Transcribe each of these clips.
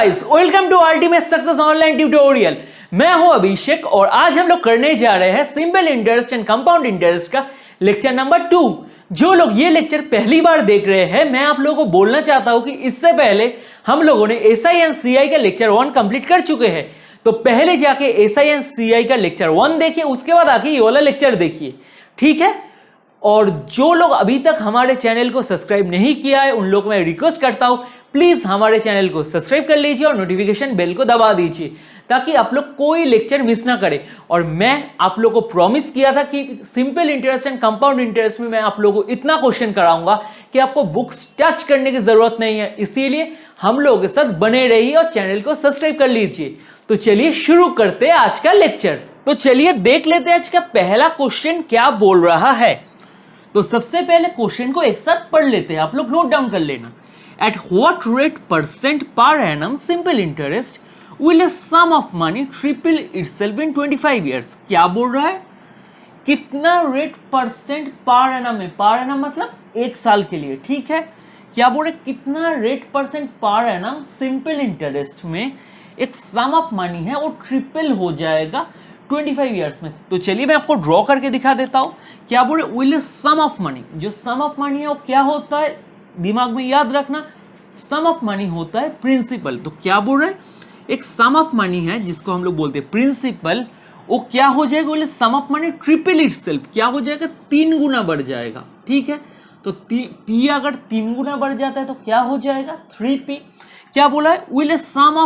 Guys, welcome to ultimate success online tutorial. मैं हूं अभिषेक और आज हम लोग करने जा रहे हैं simple interest and compound interest का लेक्चर नंबर 2। जो लोग ये लेक्चर पहली बार देख रहे हैं, मैं आप लोगों को बोलना चाहता हूं कि इससे पहले हम लोगों ने एसआई एंड सीआई का लेक्चर 1 कंप्लीट कर चुके हैं। तो पहले जाके एसआई एंड सीआई का लेक्चर 1 देखिए, उसके बाद आके ये वाला लेक्चर देखिए, ठीक है। और जो लोग अभी तक हमारे चैनल को सब्सक्राइब नहीं किया है, उन लोग मैं रिक्वेस्ट करता हूं प्लीज हमारे चैनल को सब्सक्राइब कर लीजिए और नोटिफिकेशन बेल को दबा दीजिए ताकि आप लोग कोई लेक्चर मिस ना करें। और मैं आप लोग को प्रॉमिस किया था कि simple interest and compound interest में मैं आप लोगों को इतना क्वेश्चन कराऊंगा कि आपको बुक्स टच करने की जरूरत नहीं है। इसीलिए हम लोगों के साथ बने रहिए और चैनल को सब्सक्राइब कर लीजिए। तो चलिए शुरू करते हैं आज का लेक्चर। तो चलिए देख लेते हैं आज का पहला क्वेश्चन क्या बोल रहा है। तो सबसे पहले क्वेश्चन को एक साथ पढ़ लेते हैं, आप लोग नोट डाउन कर लेना। At what rate % per annum simple interest will a sum of money triple itself in 25 years? क्या बोल रहा है? कितना रेट % पर एनम है? पर एनम मतलब एक साल के लिए, ठीक है। क्या बोल रहे? कितना rate % per annum simple interest में एक सम ऑफ मनी है वो ट्रिपल हो जाएगा 25 ईयर्स में। तो चलिए मैं आपको ड्रॉ करके दिखा देता हूं। क्या बोल रहे? विल सम ऑफ मनी, जो सम ऑफ मनी है वो क्या होता है, दिमाग में याद रखना, सम ऑफ मनी होता है प्रिंसिपल। तो क्या बोल रहे हैं? एक सम ऑफ मनी है जिसको हम लोग बोलते हैं प्रिंसिपल, वो क्या हो जाएगा, बोले सम ऑफ मनी ट्रिपल इटसेल्फ क्या हो जाएगा, 3 गुना बढ़ जाएगा, ठीक है। तो पी अगर 3 गुना बढ़ जाता है तो क्या हो जाएगा, 3p। क्या बोला है? Will sum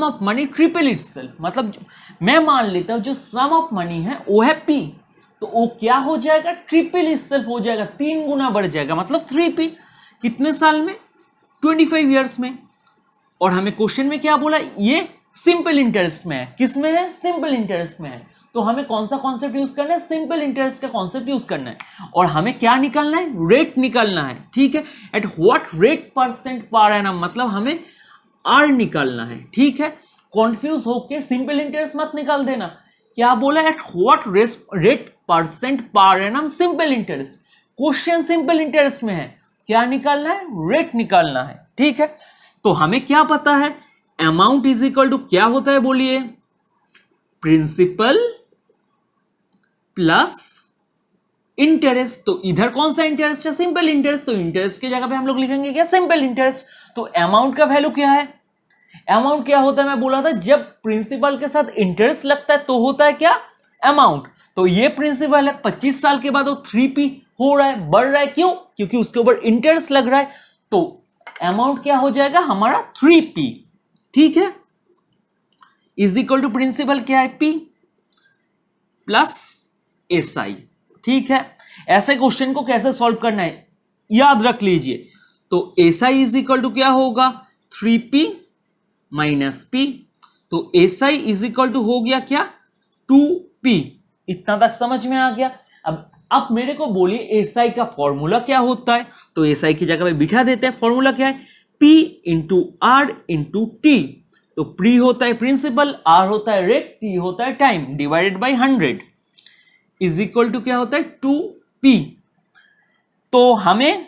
of money triple itself, मतलब मैं मान लेता हूं जो सम ऑफ मनी है वो है p, तो वो क्या हो जाएगा, ट्रिपल इटसेल्फ हो जाएगा, 3 गुना बढ़ जाएगा, मतलब 3p। कितने साल में? 25 ईयर्स में। और हमें क्वेश्चन में क्या बोला, ये सिंपल इंटरेस्ट में है। किस में है? सिंपल इंटरेस्ट में है। तो हमें कौन सा कॉन्सेप्ट यूज करना है? सिंपल इंटरेस्ट का कॉन्सेप्ट यूज करना है। और हमें क्या निकालना है? रेट निकालना है, ठीक है। Eight what rate % per annum, मतलब हमें आर निकालना है, ठीक है। कॉन्फ्यूज होके सिंपल इंटरेस्ट मत निकाल देना। क्या बोला? Eight what rate % per annum simple interest. Question simple interest में है, क्या निकालना है? रेट निकालना है, ठीक है। तो हमें क्या पता है, अमाउंट इज इक्वल टू क्या होता है, बोलिए, प्रिंसिपल प्लस इंटरेस्ट। तो इधर कौन सा इंटरेस्ट है? Simple interest. तो इंटरेस्ट की जगह पे हम लोग लिखेंगे क्या, सिंपल इंटरेस्ट। तो अमाउंट का वैल्यू क्या है? अमाउंट क्या होता है, मैं बोला था जब प्रिंसिपल के साथ इंटरेस्ट लगता है तो होता है क्या, अमाउंट। तो ये प्रिंसिपल है, 25 साल के बाद वो 3p हो रहा है, बढ़ रहा है, क्यों? क्योंकि उसके ऊपर इंटरेस्ट लग रहा है। तो अमाउंट क्या हो जाएगा हमारा, 3p, ठीक है। इज इक्वल टू प्रिंसिपल क्या है, p प्लस SI, ठीक है। ऐसे क्वेश्चन को कैसे सॉल्व करना है याद रख लीजिए। तो SI इज इक्वल टू क्या होगा, 3p माइनस p। तो SI इज इक्वल टू हो गया क्या, 2p। इतना तक समझ में आ गया। अब आप मेरे को बोलिए SI का फॉर्मूला क्या होता है। तो SI की जगह पे बिठा देते हैं। फॉर्मूला क्या है, P into R into T. तो P होता है प्रिंसिपल, R होता है रेट, T होता है time, divided by 100 is equal to क्या होता है, 2p। तो हमें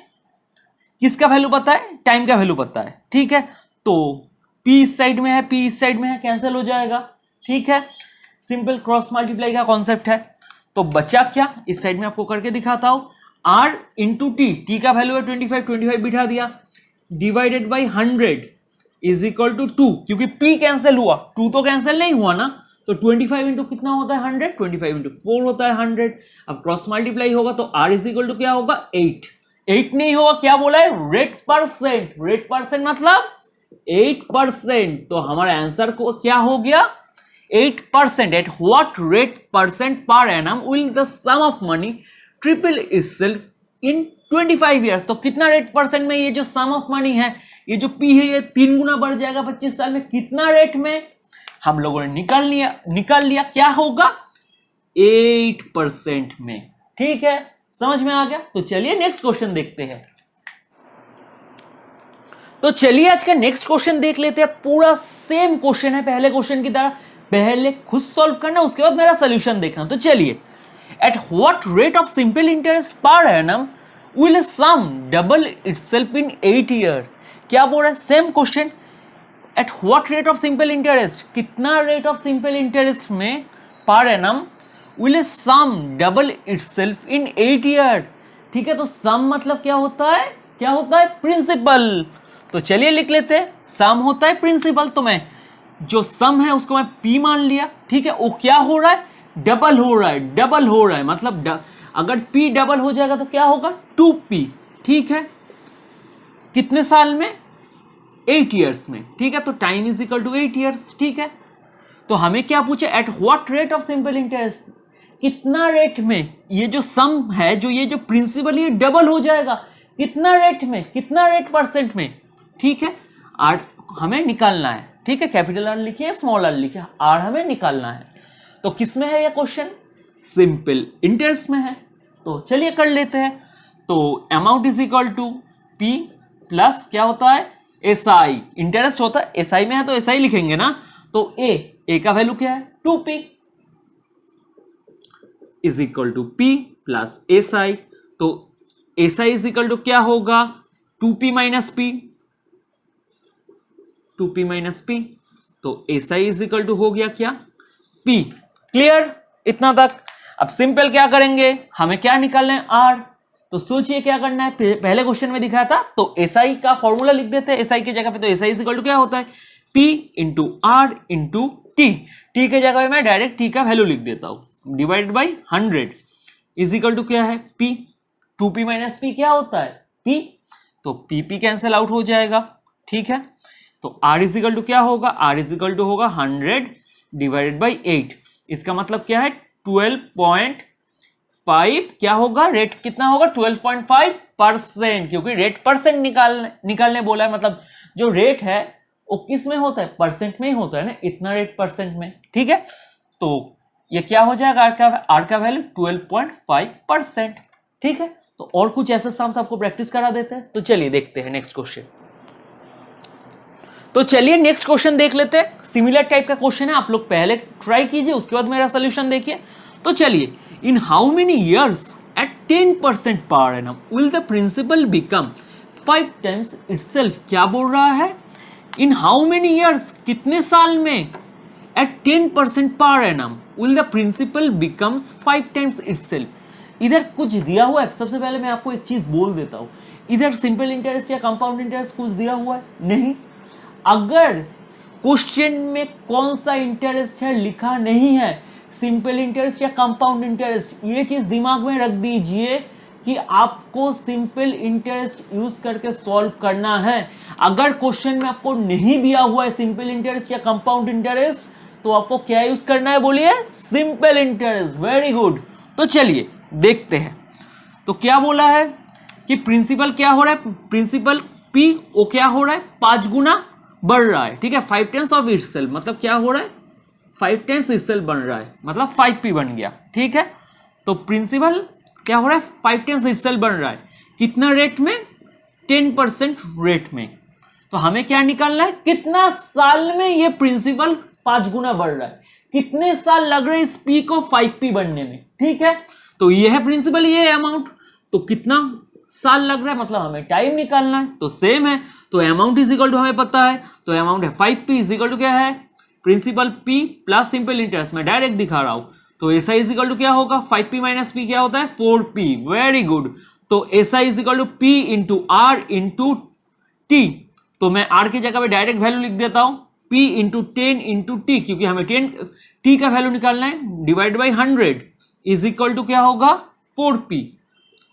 किसका वैल्यू पता है, टाइम का वैल्यू पता है, ठीक है। तो P इस साइड में है, P इस साइड में है, कैंसिल हो जाएगा, ठीक है। सिंपल क्रॉस मल्टीप्लाई का कॉन्सेप्ट है। तो बचा क्या, इस साइड में आपको करके दिखाता हूं, R इंटू टी का वैल्यू है 25 बिठा दिया, divided by 100 is equal to 2। क्योंकि P कैंसिल हुआ, 2 तो कैंसिल नहीं हुआ ना। तो 25 इंटू कितना होता है, 100, 25 इंटू 4 होता है 100। अब क्रॉस मल्टीप्लाई होगा तो R इज इक्वल टू क्या होगा, 8 नहीं होगा, क्या बोला है, रेट % मतलब 8%। तो हमारा आंसर को क्या हो गया, 8%। At what rate % per annum will the sum of money triple itself in 25 years? तो कितना रेट % में ये जो सम ऑफ मनी है, ये जो P है, ये 3 गुना बढ़ जाएगा 25 साल में। कितना रेट में, हम लोगों ने निकाल लिया क्या होगा, 8% में, ठीक है। समझ में आ गया। तो चलिए नेक्स्ट क्वेश्चन देखते हैं। तो चलिए आज का नेक्स्ट क्वेश्चन देख लेते हैं। पूरा सेम क्वेश्चन है पहले क्वेश्चन की तरह, पहले खुद सॉल्व करना, उसके बाद मेरा सोल्यूशन देखना। तो चलिए, at what rate of simple interest per annum will sum double itself in 8 year. क्या बोल रहा है, same question, at what rate of simple interest, कितना रेट ऑफ सिंपल इंटरेस्ट में per annum will sum double itself in 8 year. ठीक है, तो सम मतलब क्या होता है, क्या होता है, प्रिंसिपल। तो चलिए लिख लेते हैं, सम होता है प्रिंसिपल। तो मैं जो सम है उसको मैं पी मान लिया। ठीक है, वो क्या हो रहा है, डबल हो रहा है, डबल हो रहा है, मतलब अगर पी डबल हो जाएगा तो क्या होगा, 2p। ठीक है, कितने साल में, 8 ईयर्स में। ठीक है, तो time is equal to 8 years. ठीक है, तो हमें क्या पूछे, at what rate of simple interest, कितना रेट में ये जो सम है, जो ये जो प्रिंसिपल ये डबल हो जाएगा, कितना रेट में, कितना रेट परसेंट में। ठीक है, आर हमें निकालना है। ठीक है, कैपिटल आर लिखिए, स्मॉल आर लिखिए, आर हमें निकालना है। तो किस में है ये क्वेश्चन, सिंपल इंटरेस्ट में है। तो चलिए कर लेते हैं। तो amount is equal to P plus क्या होता है, एस आई, इंटरेस्ट होता है, एस आई में है तो एस आई लिखेंगे ना। तो ए का वैल्यू क्या है, 2p is equal to P plus S I. तो S I is equal to क्या होगा, 2p minus P, 2p minus P. तो S I is equal to हो गया क्या, p। क्लियर, इतना तक। अब सिंपल क्या करेंगे, हमें क्या निकालना है, आर। तो सोचिए क्या करना है, पहले क्वेश्चन में दिखाया था, तो एसआई का फॉर्मूला लिख देते हैं एसआई की जगह पे। तो एसआई इज इक्वल टू क्या होता है, P into R into T. T के जगह पे मैं डायरेक्ट टी का वैल्यू लिख देता हूं, divided by 100 is equal to क्या है, पी। 2p माइनस पी क्या होता है, पी। तो पी कैंसिल आउट हो जाएगा। ठीक है, तो आर इज इक्वल टू क्या होगा, आर इज इक्वल टू होगा 100 डिवाइडेड बाई 8। इसका मतलब क्या है, 12.5 क्या होगा, रेट कितना होगा, 12.5%, क्योंकि रेट परसेंट निकालने बोला है, मतलब जो रेट है वो किस में होता है, परसेंट में ही होता है ना, इतना रेट परसेंट में। ठीक है, तो ये क्या हो जाएगा, आर का वैल्यू 12.5%। ठीक है, तो और कुछ ऐसे सम्स आपको प्रैक्टिस करा देते हैं। तो चलिए देखते हैं नेक्स्ट क्वेश्चन। तो चलिए नेक्स्ट क्वेश्चन देख लेते हैं, सिमिलर टाइप का क्वेश्चन है, आप लोग पहले ट्राई कीजिए, उसके बाद मेरा सोल्यूशन देखिए। तो चलिए, in how many years at 10% per annum will the principal become 5 times itself. क्या बोल रहा है, इन हाउ मेनी ईयर्स, कितने साल में, at 10% per annum will the principal becomes 5 times itself. इधर कुछ दिया हुआ है, सबसे पहले मैं आपको एक चीज बोल देता हूं, इधर सिंपल इंटरेस्ट या कंपाउंड इंटरेस्ट कुछ दिया हुआ है नहीं। अगर क्वेश्चन में कौन सा इंटरेस्ट है लिखा नहीं है, सिंपल इंटरेस्ट या कंपाउंड इंटरेस्ट, ये चीज दिमाग में रख दीजिए कि आपको सिंपल इंटरेस्ट यूज करके सॉल्व करना है। अगर क्वेश्चन में आपको नहीं दिया हुआ है सिंपल इंटरेस्ट या कंपाउंड इंटरेस्ट, तो आपको क्या यूज करना है, बोलिए, सिंपल इंटरेस्ट। Very good. तो चलिए देखते हैं। तो क्या बोला है कि प्रिंसिपल क्या हो रहा है, प्रिंसिपल पी वो क्या हो रहा है, 5 गुना बढ़ रहा है। ठीक है, 5 टाइम्स ऑफ इटसेल्फ, मतलब क्या हो रहा है, 5 टाइम्स इटसेल्फ बन रहा है, मतलब 5p बन गया। ठीक है, तो प्रिंसिपल क्या हो रहा है, 5 टाइम्स इटसेल्फ बन रहा है, कितना रेट में, 10% रेट में। तो हमें क्या निकालना है, कितना साल में ये प्रिंसिपल 5 गुना बढ़ रहा है, कितने साल लग रहे हैं इस p को 5p बनने में। ठीक है, तो ये है प्रिंसिपल, ये अमाउंट, तो कितना साल लग रहा है, मतलब हमें टाइम निकालना है। तो सेम है, तो अमाउंट इज इक्वल टू हमें पता है, तो अमाउंट है 5p इज इक्वल टू क्या है, principal p plus simple interest. मैं डायरेक्ट दिखा रहा हूं, तो S I is equal to क्या होगा, 5p माइनस p क्या होता है, 4p। Very good. तो S I is equal to p into R into T. तो मैं r की जगह पे डायरेक्ट वैल्यू लिख देता हूं, p इंटू 10 इंटू टी, क्योंकि हमें 10 t का वैल्यू निकालना है, divide by 100 is equal to क्या होगा, 4p।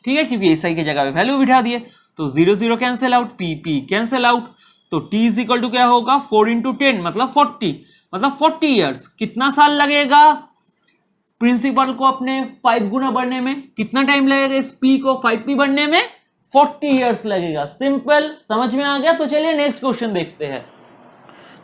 ठीक है, क्योंकि एस आई की जगह पे वैल्यू बिठा दिए, तो 0 0 cancel out, p cancel out. तो t इज इक्वल टू क्या होगा, 4 इंटू 10 मतलब 40, मतलब 40 ईयर्स। कितना साल लगेगा प्रिंसिपल को अपने 5 गुना बढ़ने में, कितना टाइम लगेगा इस p को 5p बनने में, 40 ईयर्स लगेगा। सिंपल, समझ में आ गया। तो चलिए नेक्स्ट क्वेश्चन देखते हैं।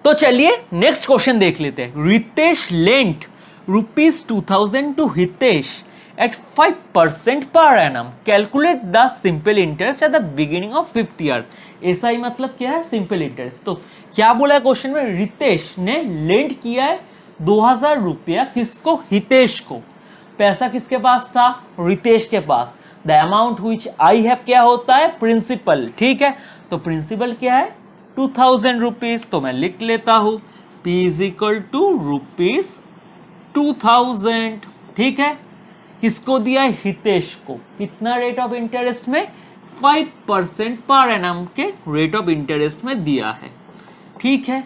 तो चलिए नेक्स्ट क्वेश्चन देख लेते हैं। Ritesh lent ₹2000 to Hitesh at 5% per annum. Calculate the simple interest at the beginning of 5th year. SI मतलब क्या है, सिंपल इंटरेस्ट। तो क्या बोला है क्वेश्चन में, रितेश ने लेंट किया है 2000 रुपया किसको, हितेश को। पैसा किसके पास था, रितेश के पास। The amount which I have क्या होता है, प्रिंसिपल। ठीक है, तो प्रिंसिपल क्या है, 2000 रुपीज, तो मैं लिख लेता हूं P is equal to rupees 2000। ठीक है, किसको दिया है? हितेश को। कितना रेट ऑफ इंटरेस्ट में? 5% पर एनम के रेट ऑफ इंटरेस्ट में दिया है। ठीक है,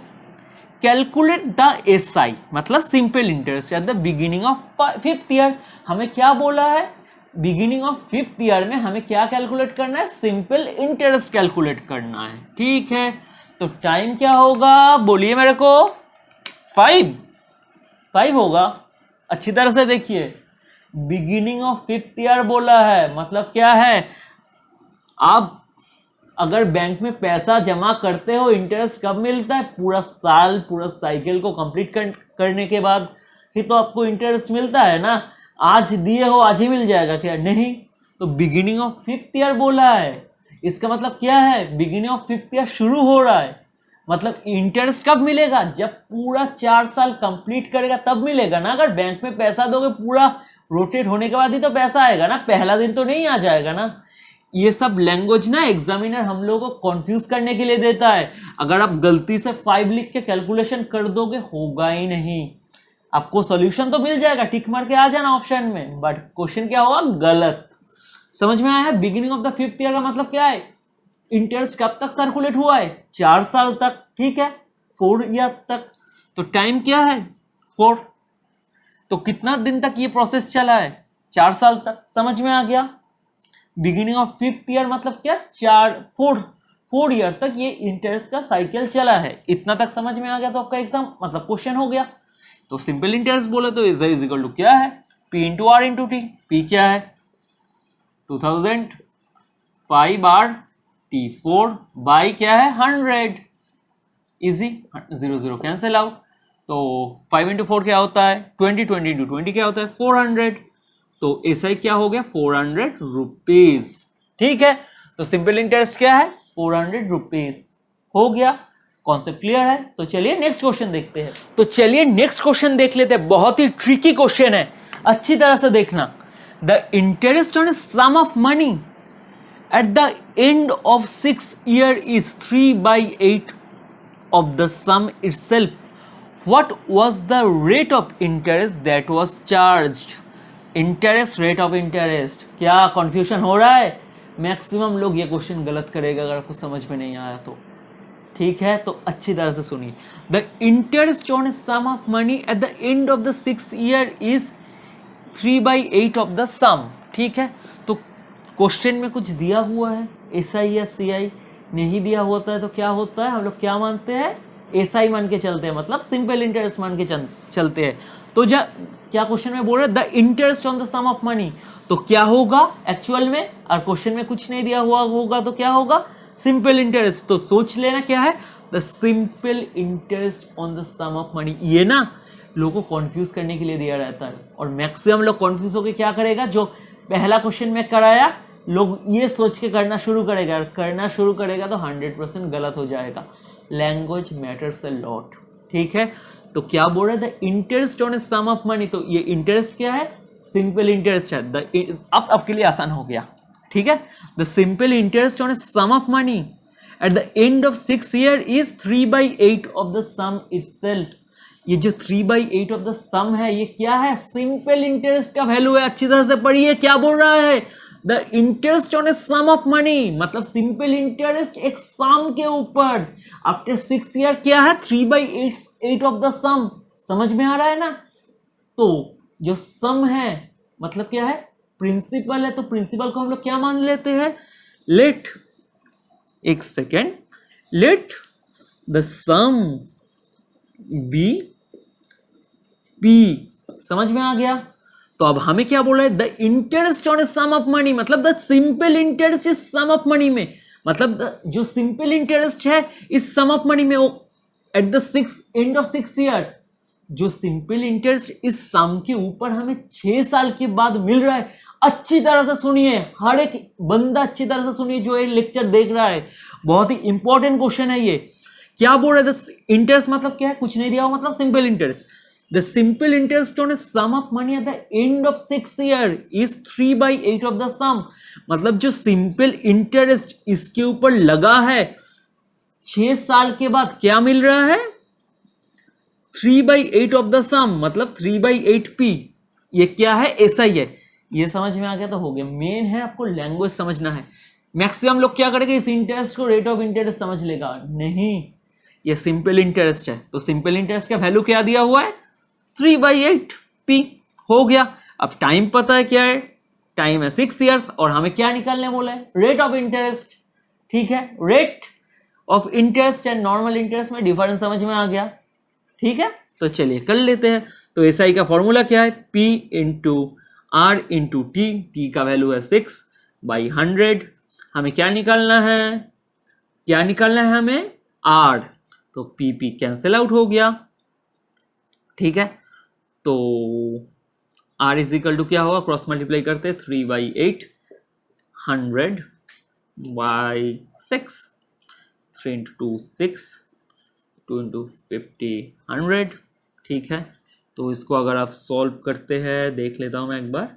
कैलकुलेट द SI मतलब simple interest at the beginning of 5th year. हमें क्या बोला है? बिगिनिंग ऑफ 5th ईयर में हमें क्या कैलकुलेट करना है? सिंपल इंटरेस्ट कैलकुलेट करना है। ठीक है, तो टाइम क्या होगा? बोलिए मेरे को। 5 होगा। अच्छी तरह से देखिए, बिगिनिंग ऑफ 5th ईयर बोला है, मतलब क्या है? आप अगर बैंक में पैसा जमा करते हो, इंटरेस्ट कब मिलता है? पूरा साल, पूरा साइकिल को कंप्लीट करने के बाद ही तो आपको इंटरेस्ट मिलता है ना। आज दिए हो आज ही मिल जाएगा क्या? नहीं। तो बिगिनिंग ऑफ 5th ईयर बोला है, इसका मतलब क्या है? बिगिनिंग ऑफ 5th ईयर शुरू हो रहा है, मतलब इंटरेस्ट कब मिलेगा? जब पूरा 4 साल कंप्लीट करेगा तब मिलेगा ना। अगर बैंक में पैसा दोगे पूरा रोटेट होने के बाद ही तो पैसा आएगा ना, पहला दिन तो नहीं आ जाएगा ना। ये सब लैंग्वेज ना एग्जामिनर हम लोगों को कंफ्यूज करने के लिए देता है। अगर आप गलती से 5 लिख के कैलकुलेशन कर दोगे, होगा ही नहीं। आपको सॉल्यूशन तो मिल जाएगा, टिक मार के आ जाना ऑप्शन में, बट क्वेश्चन क्या होगा? गलत। समझ में आया? Beginning of the 5th year का मतलब क्या है? इंटरेस्ट कब तक सर्कुलेट हुआ है? 4 साल तक। ठीक है, 4 ईयर तक। तो टाइम क्या है? 4। तो कितना दिन तक ये प्रोसेस चला है? 4 साल तक। समझ में आ गया? बिगिनिंग ऑफ 5th ईयर मतलब क्या? 4 ईयर तक ये इंटरेस्ट का साइकिल चला है। इतना तक समझ में आ गया तो आपका एग्जाम मतलब क्वेश्चन हो गया। तो सिंपल इंटरेस्ट बोले तो इज इक्वल टू क्या है? P into R into T. P क्या है? 2000 5R T4 बाई क्या है? 100। Easy, 0 0 cancel out. तो 5 इंटू 4 क्या होता है? 20 20 इंटू 20 क्या होता है? 400। तो SI क्या हो गया? 400 रुपीज। ठीक है, तो सिंपल इंटरेस्ट क्या है? 400 रुपीज। हो गया, कॉन्सेप्ट क्लियर है। तो चलिए नेक्स्ट क्वेश्चन देखते हैं। तो चलिए नेक्स्ट क्वेश्चन देख लेते हैं। बहुत ही ट्रिकी क्वेश्चन है, अच्छी तरह से देखना। The interest on a sum of money at the end of 6 year is 3/8 of the sum itself. What was the rate of interest that was charged? Interest, rate of interest। क्या confusion हो रहा है? Maximum लोग ये question गलत करेगा अगर आपको समझ में नहीं आया तो। ठीक है, तो अच्छी तरह से सुनिए। The interest on a sum of money at the end of the 6th year is 3/8 of the sum। ठीक है, तो क्वेश्चन में कुछ दिया हुआ है, SI या CI नहीं दिया होता है तो क्या होता है? हम लोग क्या मानते हैं? SI मान के चलते हैं, मतलब सिंपल इंटरेस्ट मान के चलते हैं। तो क्या क्वेश्चन में बोल रहे हैं? The interest on the sum of money. तो क्या होगा एक्चुअल में? और क्वेश्चन में कुछ नहीं दिया हुआ होगा तो क्या होगा? Simple interest. तो सोच लेना क्या है? The simple interest on the sum of money. ये ना लोगों को कंफ्यूज करने के लिए दिया रहता है, और मैक्सिमम लोग कंफ्यूज होकर क्या करेगा? जो पहला क्वेश्चन में कराया, लोग ये सोच के करना शुरू करेगा तो 100% गलत हो जाएगा। Language matters a lot. ठीक है, तो क्या बोल रहे थे? Interest on a sum of money. तो ये इंटरेस्ट क्या है? सिंपल इंटरेस्ट है। अब आपके लिए आसान हो गया। ठीक है, the simple interest on a sum of money at the end of 6 year is 3/8 of the sum itself. ये जो 3/8 ऑफ द सम है, ये क्या है? सिंपल इंटरेस्ट का वैल्यू है। अच्छी तरह से पढ़िए क्या बोल रहा है। The interest on a sum of money मतलब सिंपल इंटरेस्ट एक सम के ऊपर। आफ्टर 6 ईयर क्या है? 3/8 ऑफ द सम। समझ में आ रहा है ना? तो जो सम है मतलब क्या है? प्रिंसिपल है। तो प्रिंसिपल को हम लोग क्या मान लेते हैं? Let the sum be P. समझ में आ गया? तो अब हमें क्या बोल रहा है? The interest on a sum of money मतलब the simple interest is sum of money में, मतलब जो सिंपल इंटरेस्ट है इस सम ऑफ मनी में, वो eight the end of 6 year जो सिंपल इंटरेस्ट इस सम के ऊपर हमें 6 साल के बाद मिल रहा है। अच्छी तरह से सुनिए, हर एक बंदा अच्छी तरह से सुनिए जो ये लेक्चर देख रहा है। बहुत ही इंपॉर्टेंट क्वेश्चन है ये। क्या बोल रहा है? द इंटरेस्ट मतलब क्या है? कुछ नहीं दिया हो मतलब simple interest. The simple interest on a sum of money at the end of 6 year is 3/8 of the sum। मतलब जो सिंपल इंटरेस्ट इसके ऊपर लगा है 6 साल के बाद क्या मिल रहा है? 3/8 ऑफ द सम, मतलब 3/8 p। ये क्या है? SI है। ये समझ में आ गया तो हो गया। मेन है आपको लैंग्वेज समझना है। मैक्सिमम लोग क्या करेंगे, इस इंटरेस्ट को रेट ऑफ इंटरेस्ट समझ लेगा। नहीं, ये सिंपल इंटरेस्ट है। तो सिंपल इंटरेस्ट का वैल्यू क्या दिया हुआ है? 3/8 p। हो गया। अब टाइम पता है क्या है? टाइम है 6 ईयर्स और हमें क्या निकालने बोला है? Rate of interest. ठीक है, rate of interest and normal interest में डिफरेंस समझ में आ गया। ठीक है, तो चलिए कर लेते हैं। तो एसआई का फॉर्मूला क्या है? P into R into T. T का वैल्यू है 6/100। हमें क्या निकालना है? क्या निकालना है हमें? आर। तो पी कैंसिल आउट हो गया। ठीक है, तो आर इज इक्वल टू क्या होगा? क्रॉस मल्टीप्लाई करते 3/8 100/6। 3 इंटू 2 6, 2 इंटू 50 100। ठीक है, तो इसको अगर आप सॉल्व करते हैं, देख लेता हूं मैं एक बार।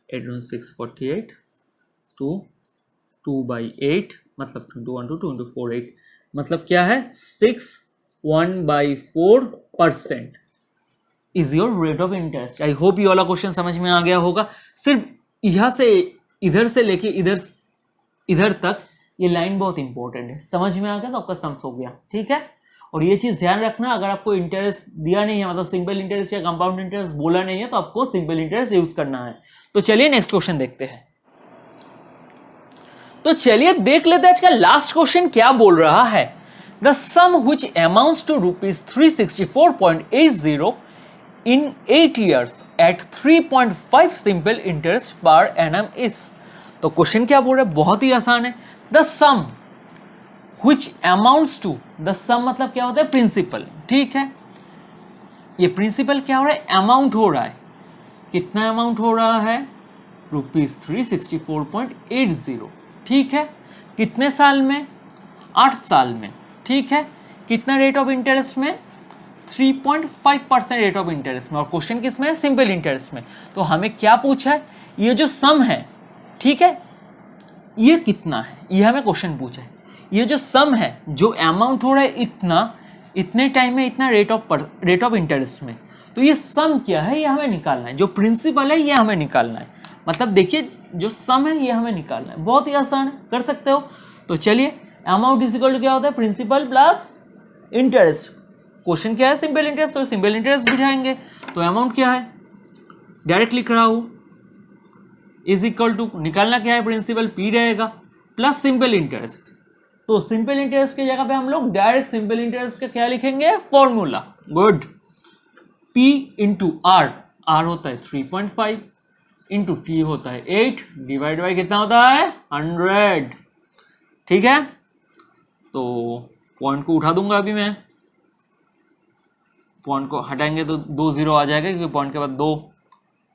8 इंटू 6 48, 2/8 मतलब 2 इंटू 2 इंटू 4 8, मतलब क्या है? 6 1/4% is your rate of interest. I hope ये वाला क्वेश्चन समझ में आ गया होगा। सिर्फ यहां से इधर से लेके इधर तक ये लाइन बहुत इंपॉर्टेंट है। समझ में आ गया तो आपका सम्स हो गया। ठीक है, और ये चीज ध्यान रखना, अगर आपको इंटरेस्ट दिया नहीं है, मतलब सिंपल इंटरेस्ट या कंपाउंड इंटरेस्ट बोला नहीं है, तो आपको सिंपल इंटरेस्ट यूज करना है। तो चलिए नेक्स्ट क्वेश्चन देखते हैं। तो चलिए देख लेते हैं आज का लास्ट क्वेश्चन क्या बोल रहा है। The sum which amounts to ₹364.80 in 8 years at 3.5 simple interest per annum is. तो क्वेश्चन क्या बोल रहा है? बहुत ही आसान है। The sum which amounts to, the sum मतलब क्या होता है? प्रिंसिपल। ठीक है, ये प्रिंसिपल क्या हो रहा है? अमाउंट हो रहा है। कितना अमाउंट हो रहा है? ₹364.80। ठीक है, कितने साल में? 8 साल में। ठीक है, कितना रेट ऑफ इंटरेस्ट में? 3.5% रेट ऑफ इंटरेस्ट में। और क्वेश्चन किस में है? सिंपल इंटरेस्ट में। तो हमें क्या पूछा है? ये जो सम है, ठीक है, ये कितना है, ये हमें क्वेश्चन पूछा है। ये जो सम है, जो अमाउंट हो रहा है इतना, इतने टाइम में इतना रेट ऑफ इंटरेस्ट में, तो ये सम क्या है? ये हमें निकालना है। जो प्रिंसिपल है ये हमें निकालना है। मतलब देखिए, जो सम है ये हमें निकालना है। बहुत ही आसान है, कर सकते हो। तो चलिए, अमाउंट इज इक्वल टू क्या होता है? Principal plus interest. क्वेश्चन क्या है? सिंपल इंटरेस्ट, तो सिंपल इंटरेस्ट बिठाएंगे। तो अमाउंट क्या है? डायरेक्ट लिख रहा हूं, इज इक्वल टू, निकालना क्या है? प्रिंसिपल पी रहेगा प्लस सिंपल इंटरेस्ट। तो सिंपल इंटरेस्ट की जगह पे हम लोग डायरेक्ट सिंपल इंटरेस्ट का क्या लिखेंगे? Formula. Good. P into R, R होता है 3.5 इंटू टी होता है 8, डिवाइड बाई कितना होता है? 100। ठीक है, तो पॉइंट को उठा दूंगा अभी मैं। पॉइंट को हटाएंगे तो 2 0 आ जाएगा, क्योंकि पॉइंट के बाद 2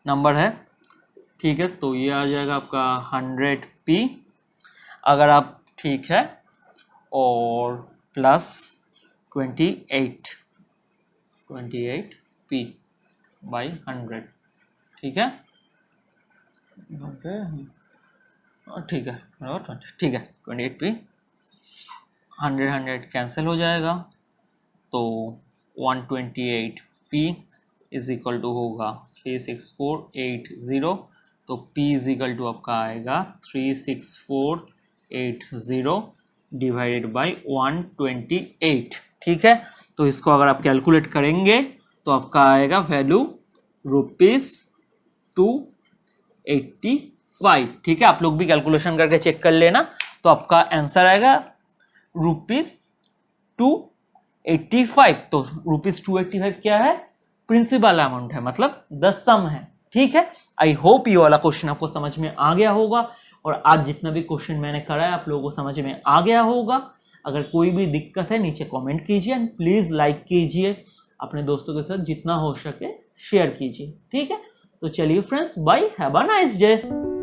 नंबर है। ठीक है, तो ये आ जाएगा आपका 100p, अगर आप, ठीक है, और प्लस 28p बाई 100। ठीक है, ठीक है, 28p, 100 कैंसिल हो जाएगा, तो 128p इज इक्वल टू होगा 36480। तो p इज इक्वल टू आपका आएगा 36480 डिवाइडेड बाई 128। ठीक है, तो इसको अगर आप कैलकुलेट करेंगे तो आपका आएगा वैल्यू ₹285। ठीक है, आप लोग भी कैलकुलेशन करके चेक कर लेना। तो आपका आंसर आएगा ₹285। तो ₹285 क्या है? प्रिंसिपल अमाउंट है, मतलब 10 सम है। ठीक है, आई होप ये वाला क्वेश्चन आपको समझ में आ गया होगा, और आज जितना भी क्वेश्चन मैंने कराया आप लोगों को समझ में आ गया होगा। अगर कोई भी दिक्कत है नीचे कमेंट कीजिए, एंड प्लीज लाइक कीजिए, अपने दोस्तों के साथ जितना हो सके शेयर कीजिए। ठीक है, तो चलिए friends, bye, have a nice day.